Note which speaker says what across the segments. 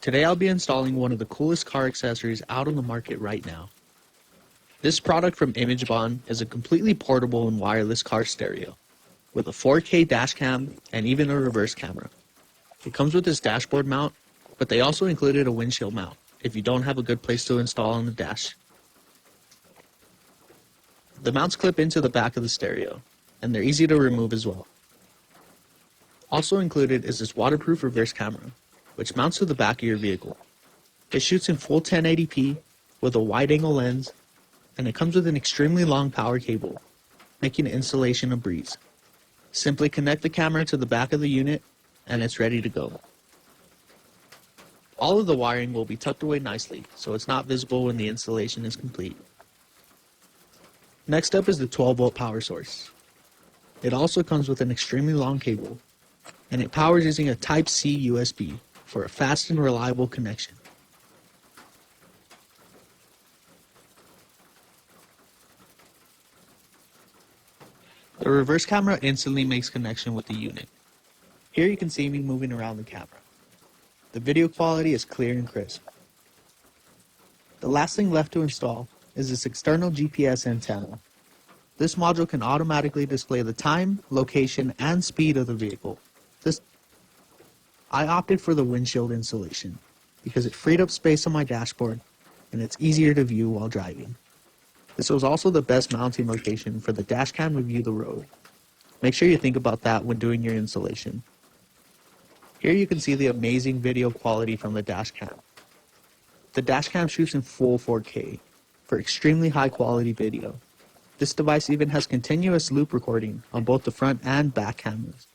Speaker 1: Today I'll be installing one of the coolest car accessories out on the market right now. This product from Imagebon is a completely portable and wireless car stereo, with a 4K dash cam and even a reverse camera. It comes with this dashboard mount, but they also included a windshield mount if you don't have a good place to install on the dash. The mounts clip into the back of the stereo, and they're easy to remove as well. Also included is this waterproof reverse camera, which mounts to the back of your vehicle. It shoots in full 1080p with a wide-angle lens, and it comes with an extremely long power cable, making installation a breeze. Simply connect the camera to the back of the unit, and it's ready to go. All of the wiring will be tucked away nicely, so it's not visible when the installation is complete. Next up is the 12-volt power source. It also comes with an extremely long cable, and it powers using a Type-C USB for a fast and reliable connection. The reverse camera instantly makes connection with the unit. Here you can see me moving around the camera. The video quality is clear and crisp. The last thing left to install is this external GPS antenna. This module can automatically display the time, location, and speed of the vehicle. I opted for the windshield installation because it freed up space on my dashboard and it's easier to view while driving. This was also the best mounting location for the dash cam to view the road. Make sure you think about that when doing your installation. Here you can see the amazing video quality from the dash cam. The dash cam shoots in full 4K for extremely high quality video. This device even has continuous loop recording on both the front and back cameras,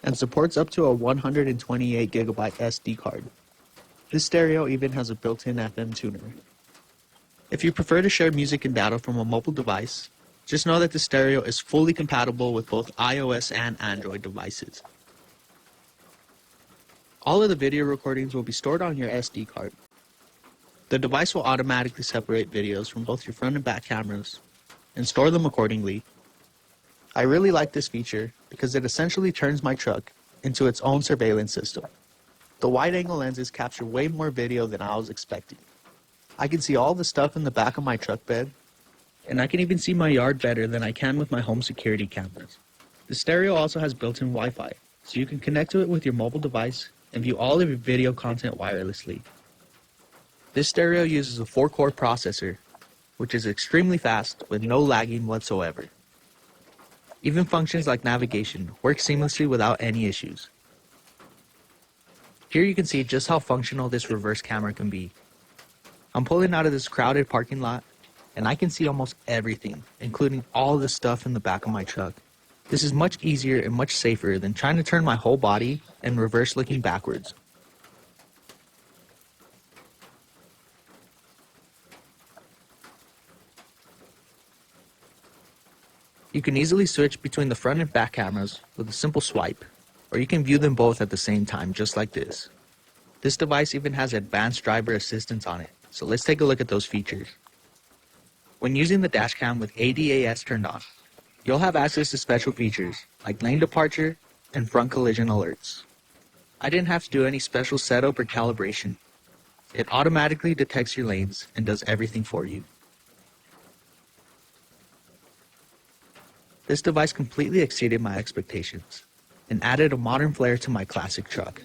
Speaker 1: and supports up to a 128GB SD card. This stereo even has a built-in FM tuner. If you prefer to share music and data from a mobile device, just know that the stereo is fully compatible with both iOS and Android devices. All of the video recordings will be stored on your SD card. The device will automatically separate videos from both your front and back cameras and store them accordingly. I really like this feature because it essentially turns my truck into its own surveillance system. The wide-angle lenses capture way more video than I was expecting. I can see all the stuff in the back of my truck bed, and I can even see my yard better than I can with my home security cameras. The stereo also has built-in Wi-Fi, so you can connect to it with your mobile device and view all of your video content wirelessly. This stereo uses a 4-core processor, which is extremely fast with no lagging whatsoever. Even functions like navigation work seamlessly without any issues. Here you can see just how functional this reverse camera can be. I'm pulling out of this crowded parking lot, and I can see almost everything, including all the stuff in the back of my truck. This is much easier and much safer than trying to turn my whole body and reverse looking backwards. You can easily switch between the front and back cameras with a simple swipe, or you can view them both at the same time just like this. This device even has advanced driver assistance on it, so let's take a look at those features. When using the dash cam with ADAS turned on, you'll have access to special features like lane departure and front collision alerts. I didn't have to do any special setup or calibration. It automatically detects your lanes and does everything for you. This device completely exceeded my expectations and added a modern flair to my classic truck.